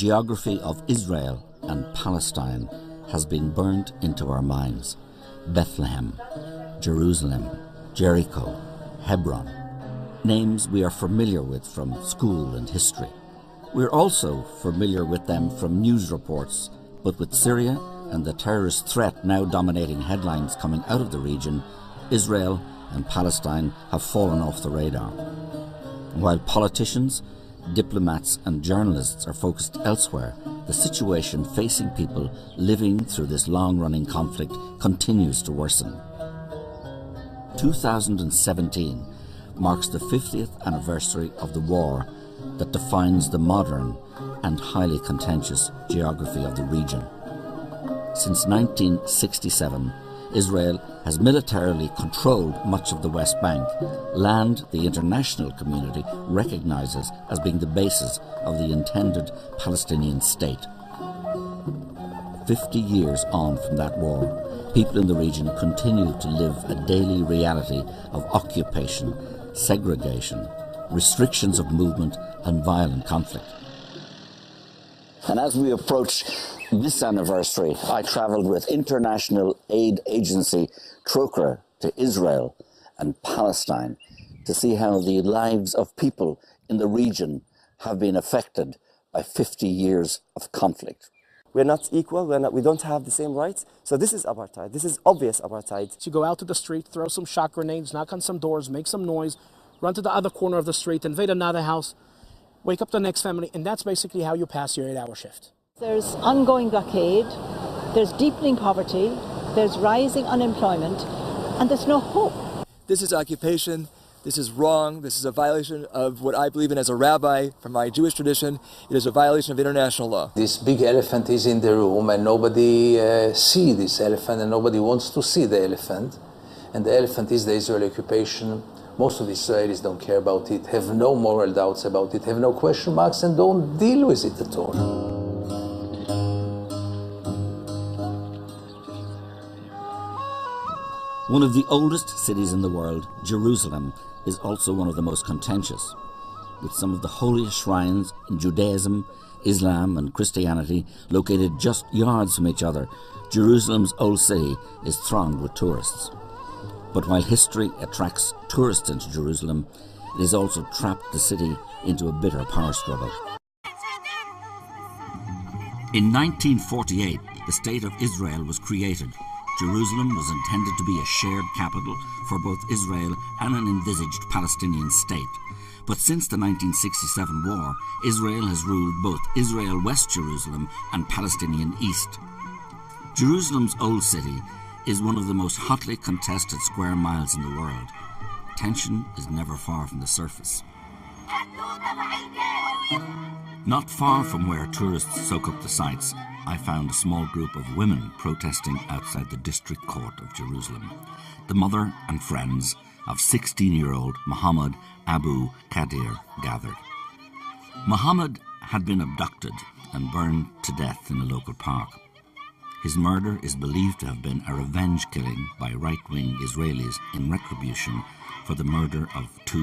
geography of Israel and Palestine has been burnt into our minds. Bethlehem, Jerusalem, Jericho, Hebron. Names we are familiar with from school and history. We're also familiar with them from news reports, but with Syria and the terrorist threat now dominating headlines coming out of the region, Israel and Palestine have fallen off the radar. While politicians, diplomats and journalists are focused elsewhere, the situation facing people living through this long-running conflict continues to worsen. 2017 marks the 50th anniversary of the war that defines the modern and highly contentious geography of the region. Since 1967, Israel has militarily controlled much of the West Bank, land the international community recognizes as being the basis of the intended Palestinian state. 50 years on from that war, people in the region continue to live a daily reality of occupation, segregation, restrictions of movement and violent conflict. And as we approach this anniversary, I travelled with international aid agency Trocra to Israel and Palestine to see how the lives of people in the region have been affected by 50 years of conflict. We're not equal, we don't have the same rights, so this is apartheid. This is obvious apartheid. You go out to the street, throw some shot grenades, knock on some doors, make some noise, run to the other corner of the street, invade another house, wake up the next family, and that's basically how you pass your 8-hour shift. There's ongoing blockade, there's deepening poverty, there's rising unemployment, and there's no hope. This is occupation. This is wrong. This is a violation of what I believe in as a rabbi from my Jewish tradition. It is a violation of international law. This big elephant is in the room and nobody sees this elephant and nobody wants to see the elephant. And the elephant is the Israeli occupation. Most of the Israelis don't care about it, have no moral doubts about it, have no question marks and don't deal with it at all. One of the oldest cities in the world, Jerusalem, is also one of the most contentious. With some of the holiest shrines in Judaism, Islam and Christianity located just yards from each other, Jerusalem's old city is thronged with tourists. But while history attracts tourists into Jerusalem, it has also trapped the city into a bitter power struggle. In 1948, the State of Israel was created. Jerusalem was intended to be a shared capital for both Israel and an envisaged Palestinian state. But since the 1967 war, Israel has ruled both Israel West Jerusalem and Palestinian East. Jerusalem's old city is one of the most hotly contested square miles in the world. Tension is never far from the surface. Not far from where tourists soak up the sights, I found a small group of women protesting outside the district court of Jerusalem. The mother and friends of 16-year-old Mohammed Abu Qadir gathered. Mohammed had been abducted and burned to death in a local park. His murder is believed to have been a revenge killing by right-wing Israelis in retribution for the murder of two